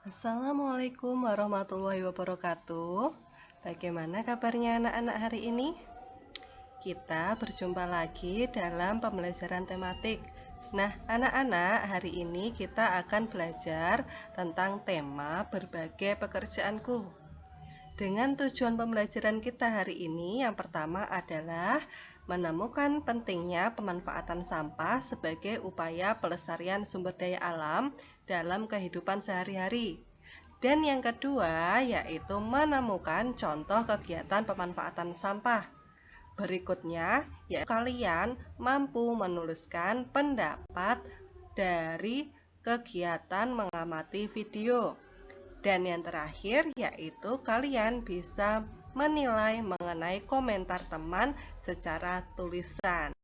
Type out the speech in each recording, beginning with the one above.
Assalamualaikum warahmatullahi wabarakatuh. Bagaimana kabarnya anak-anak hari ini? Kita berjumpa lagi dalam pembelajaran tematik. Nah, anak-anak, hari ini kita akan belajar tentang tema berbagai pekerjaanku. Dengan tujuan pembelajaran kita hari ini, yang pertama adalah menemukan pentingnya pemanfaatan sampah sebagai upaya pelestarian sumber daya alam dalam kehidupan sehari-hari. Dan yang kedua yaitu menemukan contoh kegiatan pemanfaatan sampah. Berikutnya, yaitu kalian mampu menuliskan pendapat dari kegiatan mengamati video. Dan yang terakhir yaitu kalian bisa menilai mengenai komentar teman secara tulisan.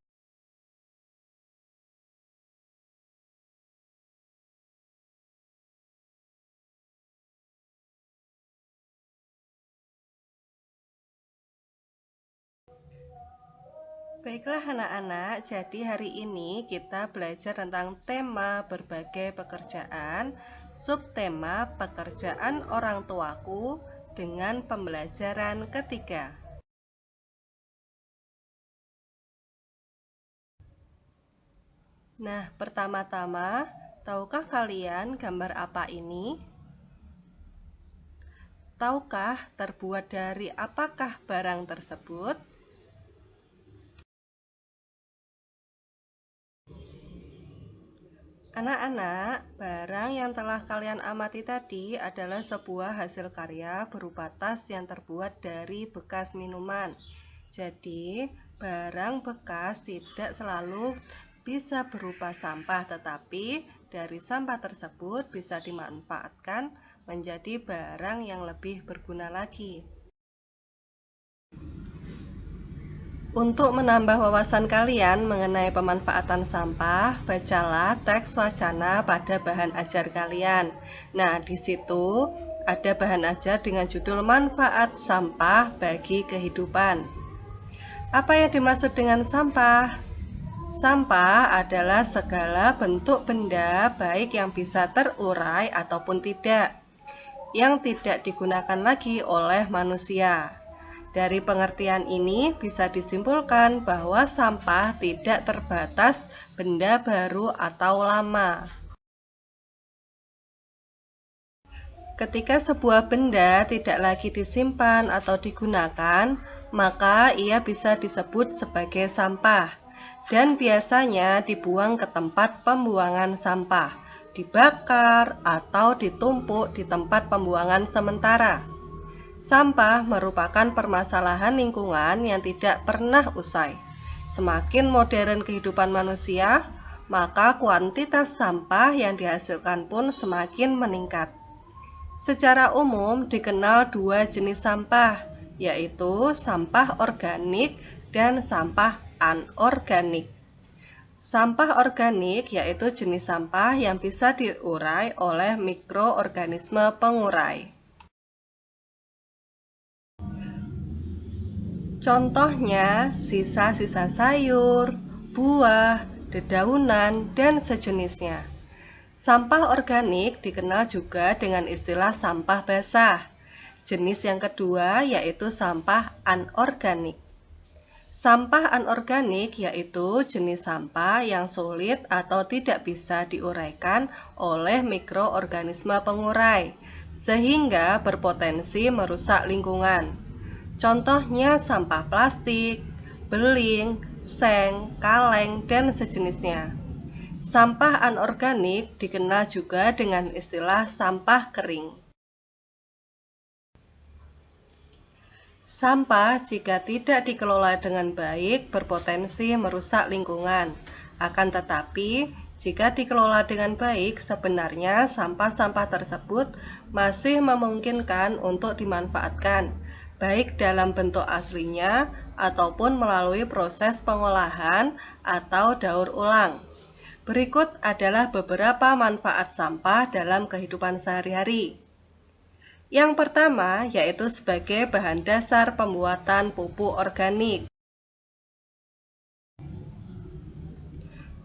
Baiklah anak-anak, jadi hari ini kita belajar tentang tema berbagai pekerjaan, subtema pekerjaan orang tuaku dengan pembelajaran ketiga. Nah, pertama-tama, tahukah kalian gambar apa ini? Tahukah terbuat dari apakah barang tersebut? Anak-anak, barang yang telah kalian amati tadi adalah sebuah hasil karya berupa tas yang terbuat dari bekas minuman. Jadi, barang bekas tidak selalu bisa berupa sampah, tetapi dari sampah tersebut bisa dimanfaatkan menjadi barang yang lebih berguna lagi. Untuk menambah wawasan kalian mengenai pemanfaatan sampah, bacalah teks wacana pada bahan ajar kalian. Nah, di situ ada bahan ajar dengan judul Manfaat Sampah bagi Kehidupan. Apa yang dimaksud dengan sampah? Sampah adalah segala bentuk benda baik yang bisa terurai ataupun tidak, yang tidak digunakan lagi oleh manusia. Dari pengertian ini bisa disimpulkan bahwa sampah tidak terbatas benda baru atau lama. Ketika sebuah benda tidak lagi disimpan atau digunakan, maka ia bisa disebut sebagai sampah dan biasanya dibuang ke tempat pembuangan sampah, dibakar atau ditumpuk di tempat pembuangan sementara. Sampah merupakan permasalahan lingkungan yang tidak pernah usai. Semakin modern kehidupan manusia, maka kuantitas sampah yang dihasilkan pun semakin meningkat. Secara umum dikenal dua jenis sampah, yaitu sampah organik dan sampah anorganik. Sampah organik yaitu jenis sampah yang bisa diurai oleh mikroorganisme pengurai. Contohnya, sisa-sisa sayur, buah, dedaunan, dan sejenisnya. Sampah organik dikenal juga dengan istilah sampah basah. Jenis yang kedua yaitu sampah anorganik. Sampah anorganik yaitu jenis sampah yang sulit atau tidak bisa diuraikan oleh mikroorganisme pengurai, sehingga berpotensi merusak lingkungan. Contohnya sampah plastik, beling, seng, kaleng, dan sejenisnya. Sampah anorganik dikenal juga dengan istilah sampah kering. Sampah jika tidak dikelola dengan baik berpotensi merusak lingkungan. Akan tetapi, jika dikelola dengan baik, sebenarnya sampah-sampah tersebut masih memungkinkan untuk dimanfaatkan, baik dalam bentuk aslinya ataupun melalui proses pengolahan atau daur ulang. Berikut adalah beberapa manfaat sampah dalam kehidupan sehari-hari. Yang pertama yaitu sebagai bahan dasar pembuatan pupuk organik.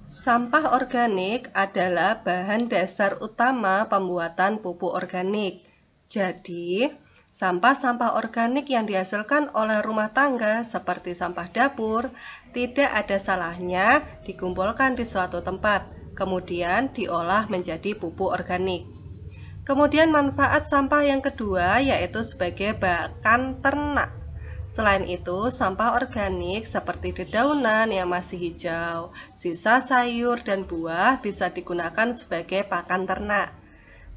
Sampah organik adalah bahan dasar utama pembuatan pupuk organik. Jadi, sampah-sampah organik yang dihasilkan oleh rumah tangga seperti sampah dapur tidak ada salahnya dikumpulkan di suatu tempat, kemudian diolah menjadi pupuk organik. Kemudian manfaat sampah yang kedua yaitu sebagai pakan ternak. Selain itu, sampah organik seperti dedaunan yang masih hijau, sisa sayur dan buah bisa digunakan sebagai pakan ternak.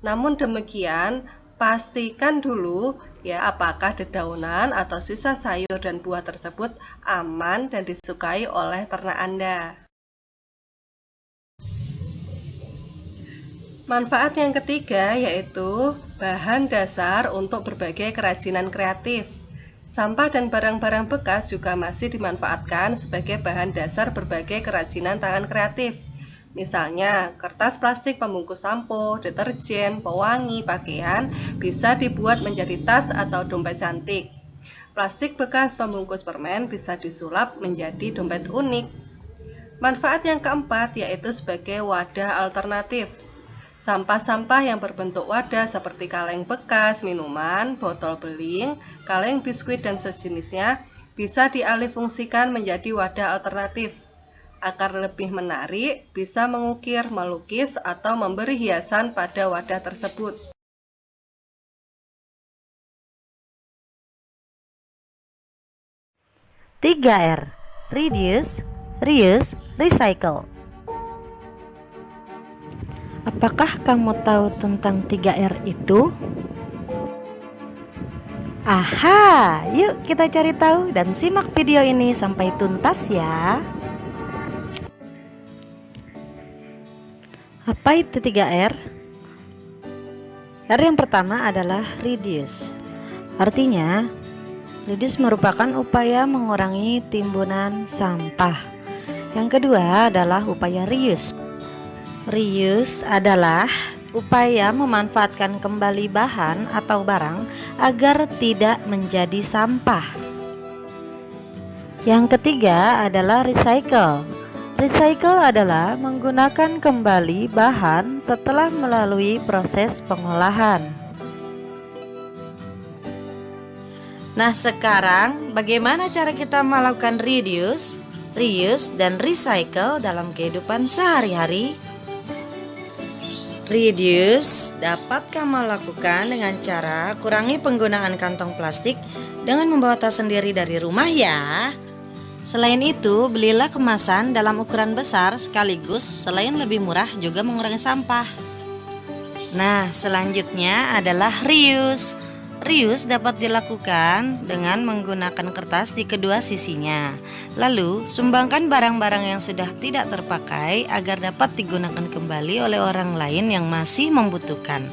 Namun demikian, pastikan dulu ya apakah dedaunan atau sisa sayur dan buah tersebut aman dan disukai oleh ternak Anda. Manfaat yang ketiga yaitu bahan dasar untuk berbagai kerajinan kreatif. Sampah dan barang-barang bekas juga masih dimanfaatkan sebagai bahan dasar berbagai kerajinan tangan kreatif. Misalnya, kertas plastik pembungkus sampo, deterjen, pewangi, pakaian bisa dibuat menjadi tas atau dompet cantik. Plastik bekas pembungkus permen bisa disulap menjadi dompet unik. Manfaat yang keempat yaitu sebagai wadah alternatif. Sampah-sampah yang berbentuk wadah seperti kaleng bekas minuman, botol beling, kaleng biskuit dan sejenisnya bisa dialihfungsikan menjadi wadah alternatif. Agar lebih menarik, bisa mengukir, melukis, atau memberi hiasan pada wadah tersebut. Tiga R. Reduce, reuse, recycle. Apakah kamu tahu tentang 3R itu? Aha, yuk kita cari tahu dan simak video ini sampai tuntas ya. Apa itu 3R? R yang pertama adalah reduce. Artinya, reduce merupakan upaya mengurangi timbunan sampah. Yang kedua adalah upaya reuse. Reuse adalah upaya memanfaatkan kembali bahan atau barang agar tidak menjadi sampah. Yang ketiga adalah recycle. Recycle adalah menggunakan kembali bahan setelah melalui proses pengolahan. Nah, sekarang bagaimana cara kita melakukan reduce, reuse, dan recycle dalam kehidupan sehari-hari? Reduce dapat kamu lakukan dengan cara kurangi penggunaan kantong plastik dengan membawa tas sendiri dari rumah ya. Selain itu, belilah kemasan dalam ukuran besar sekaligus selain lebih murah juga mengurangi sampah. Nah, selanjutnya adalah reuse. Reuse dapat dilakukan dengan menggunakan kertas di kedua sisinya. Lalu, sumbangkan barang-barang yang sudah tidak terpakai agar dapat digunakan kembali oleh orang lain yang masih membutuhkan.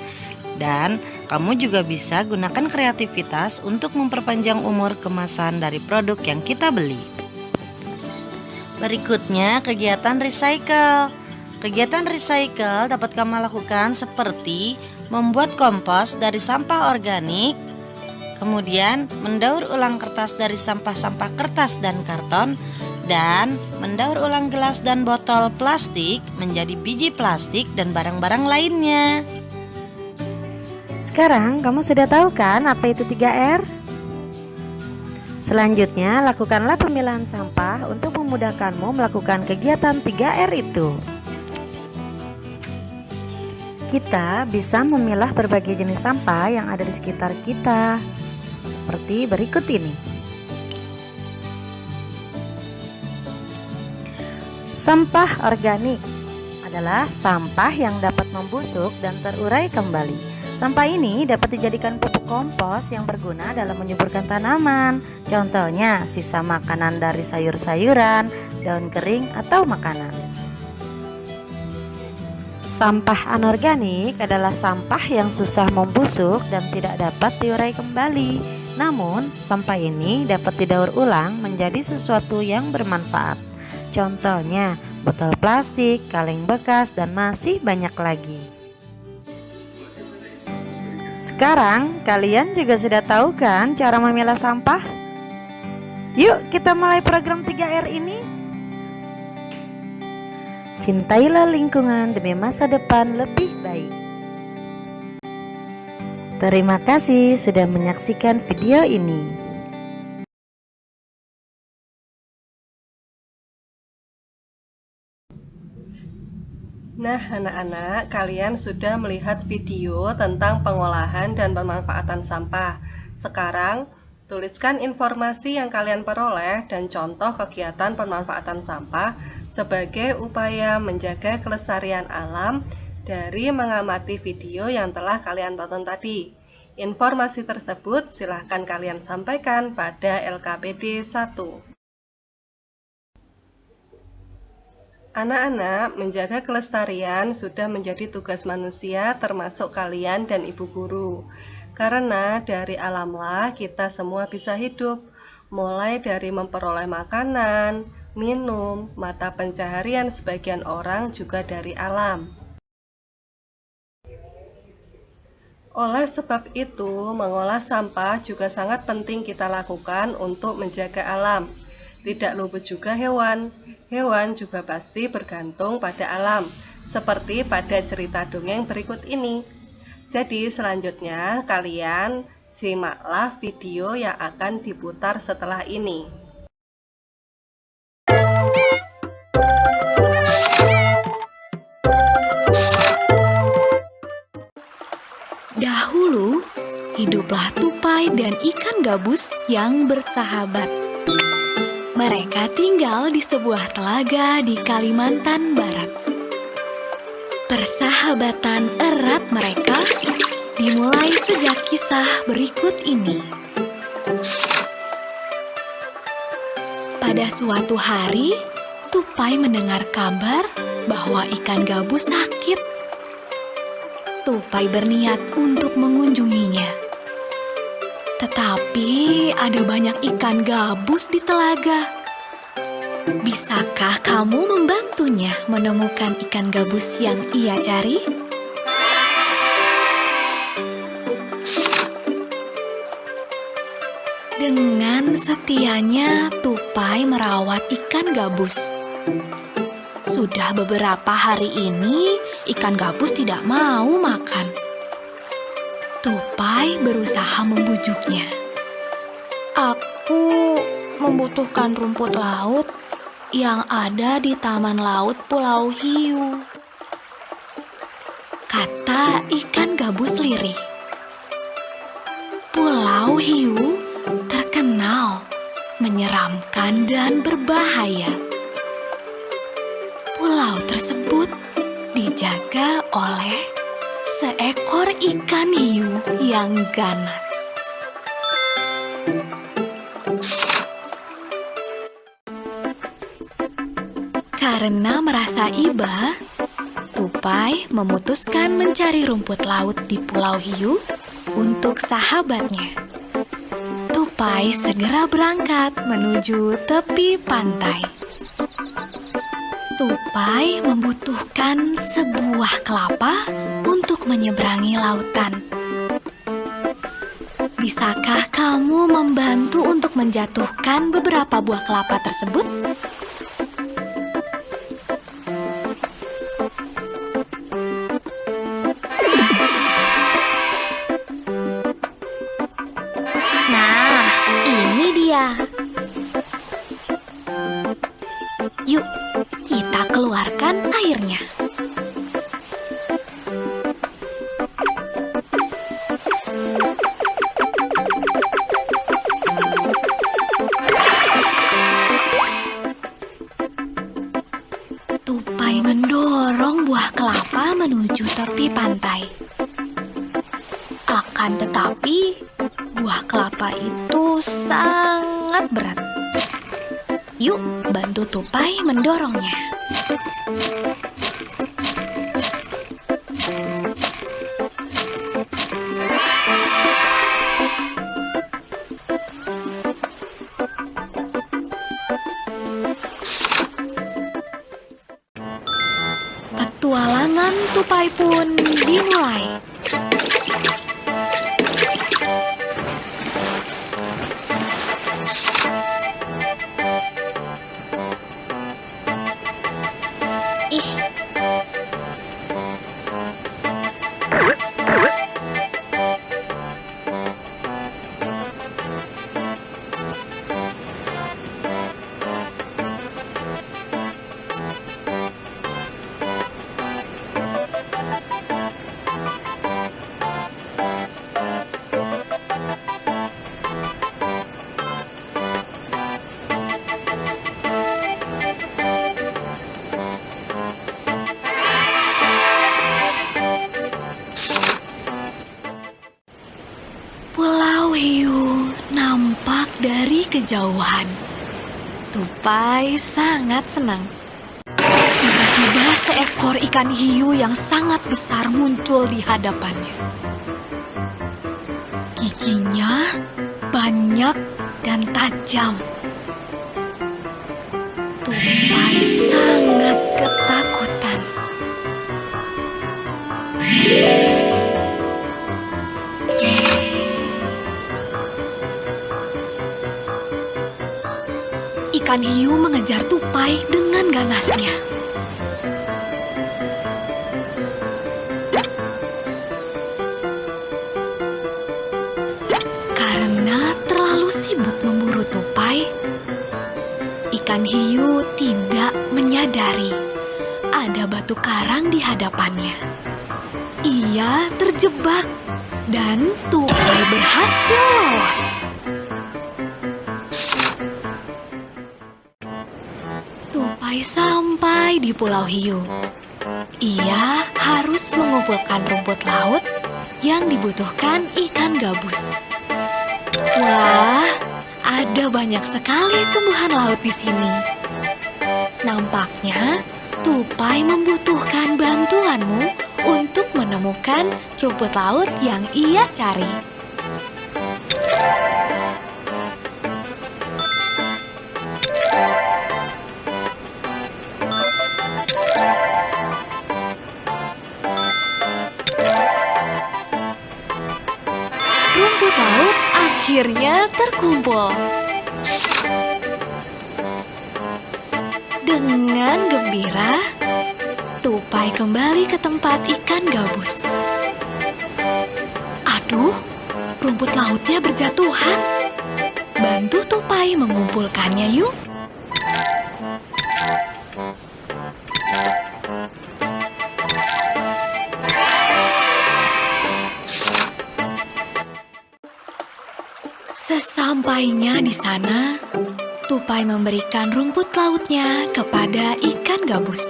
Dan kamu juga bisa gunakan kreativitas untuk memperpanjang umur kemasan dari produk yang kita beli. Berikutnya, kegiatan recycle. Kegiatan recycle dapat kamu lakukan seperti membuat kompos dari sampah organik, kemudian mendaur ulang kertas dari sampah-sampah kertas dan karton, dan mendaur ulang gelas dan botol plastik menjadi biji plastik dan barang-barang lainnya. Sekarang kamu sudah tahu kan apa itu 3R? Selanjutnya, lakukanlah pemilahan sampah untuk memudahkanmu melakukan kegiatan 3R itu. Kita bisa memilah berbagai jenis sampah yang ada di sekitar kita, seperti berikut ini. Sampah organik adalah sampah yang dapat membusuk dan terurai kembali. Sampah ini dapat dijadikan pupuk kompos yang berguna dalam menyuburkan tanaman. Contohnya, sisa makanan dari sayur-sayuran, daun kering, atau makanan. Sampah anorganik adalah sampah yang susah membusuk dan tidak dapat diurai kembali. Namun, sampah ini dapat didaur ulang menjadi sesuatu yang bermanfaat. Contohnya, botol plastik, kaleng bekas, dan masih banyak lagi. Sekarang, kalian juga sudah tahu kan cara memilah sampah? Yuk, kita mulai program 3R ini. Cintailah lingkungan demi masa depan lebih baik. Terima kasih sudah menyaksikan video ini. Nah, anak-anak, kalian sudah melihat video tentang pengolahan dan pemanfaatan sampah. Sekarang, tuliskan informasi yang kalian peroleh dan contoh kegiatan pemanfaatan sampah sebagai upaya menjaga kelestarian alam dari mengamati video yang telah kalian tonton tadi. Informasi tersebut silahkan kalian sampaikan pada LKPD 1. Anak-anak, menjaga kelestarian sudah menjadi tugas manusia termasuk kalian dan ibu guru. Karena dari alamlah kita semua bisa hidup, mulai dari memperoleh makanan, minum, mata pencaharian sebagian orang juga dari alam. Oleh sebab itu, mengolah sampah juga sangat penting kita lakukan untuk menjaga alam. Tidak luput juga hewan. Hewan juga pasti bergantung pada alam, seperti pada cerita dongeng berikut ini. Jadi selanjutnya kalian simaklah video yang akan diputar setelah ini. Dahulu, hiduplah tupai dan ikan gabus yang bersahabat. Mereka tinggal di sebuah telaga di Kalimantan Barat. Persahabatan erat mereka dimulai sejak kisah berikut ini. Pada suatu hari, tupai mendengar kabar bahwa ikan gabus sakit. Tupai berniat untuk mengunjunginya. Tetapi ada banyak ikan gabus di telaga. Bisakah kamu membantunya menemukan ikan gabus yang ia cari? Dengan setianya, tupai merawat ikan gabus. Sudah beberapa hari ini, ikan gabus tidak mau makan. Tupai berusaha membujuknya. Aku membutuhkan rumput laut yang ada di Taman Laut Pulau Hiu, kata ikan gabus lirih. Pulau Hiu terkenal menyeramkan dan berbahaya. Pulau tersebut dijaga oleh seekor ikan hiu yang ganas. Karena merasa iba, tupai memutuskan mencari rumput laut di Pulau Hiu untuk sahabatnya. Tupai segera berangkat menuju tepi pantai. Tupai membutuhkan sebuah kelapa untuk menyeberangi lautan. Bisakah kamu membantu untuk menjatuhkan beberapa buah kelapa tersebut? Nah, ini dia. Yuk, kita keluarkan airnya. Tupai mendorong buah kelapa menuju tepi pantai. Akan tetapi, buah kelapa itu sangat berat. Yuk, bantu tupai mendorongnya. Petualangan tupai pun dimulai. Ih, Pulau Hiu nampak dari kejauhan. Tupai sangat senang. Tiba-tiba seekor ikan hiu yang sangat besar muncul di hadapannya. Giginya banyak dan tajam. Tupai sangat ketakutan. Ikan hiu mengejar tupai dengan ganasnya. Karena terlalu sibuk memburu tupai, ikan hiu tidak menyadari ada batu karang di hadapannya. Ia terjebak dan tupai berhasil lolos. Tupai sampai di Pulau Hiu. Ia harus mengumpulkan rumput laut yang dibutuhkan ikan gabus. Wah, ada banyak sekali tumbuhan laut di sini. Nampaknya tupai membutuhkan bantuanmu untuk menemukan rumput laut yang ia cari. Rumput laut akhirnya terkumpul. Dengan gembira, tupai kembali ke tempat ikan gabus. Aduh, rumput lautnya berjatuhan. Bantu tupai mengumpulkannya yuk. Sesampainya di sana, tupai memberikan rumput lautnya kepada ikan gabus.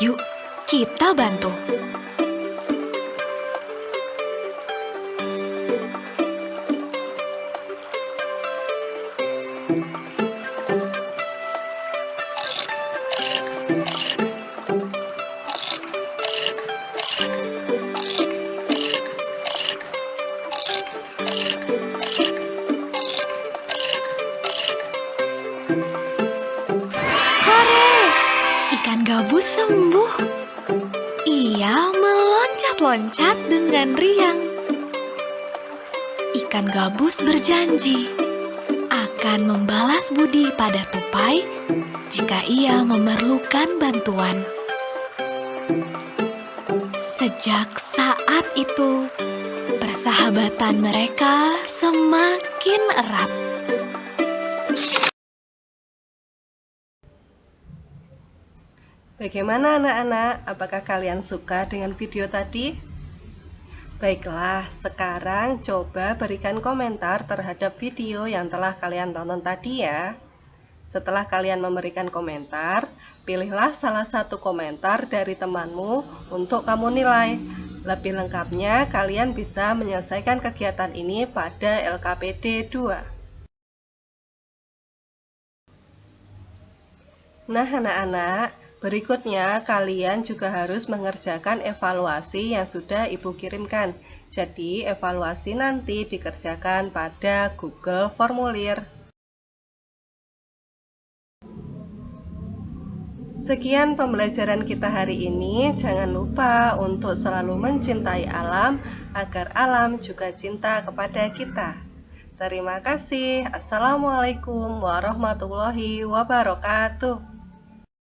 Yuk, kita bantu. Ikan gabus sembuh. Ia meloncat-loncat dengan riang. Ikan gabus berjanji akan membalas budi pada tupai jika ia memerlukan bantuan. Sejak saat itu, persahabatan mereka semakin erat. Bagaimana anak-anak? Apakah kalian suka dengan video tadi? Baiklah, sekarang coba berikan komentar terhadap video yang telah kalian tonton tadi ya. Setelah kalian memberikan komentar, pilihlah salah satu komentar dari temanmu untuk kamu nilai. Lebih lengkapnya, kalian bisa menyelesaikan kegiatan ini pada LKPD 2. Nah anak-anak, berikutnya kalian juga harus mengerjakan evaluasi yang sudah Ibu kirimkan. Jadi evaluasi nanti dikerjakan pada Google Formulir. Sekian pembelajaran kita hari ini. Jangan lupa untuk selalu mencintai alam agar alam juga cinta kepada kita. Terima kasih. Assalamualaikum warahmatullahi wabarakatuh.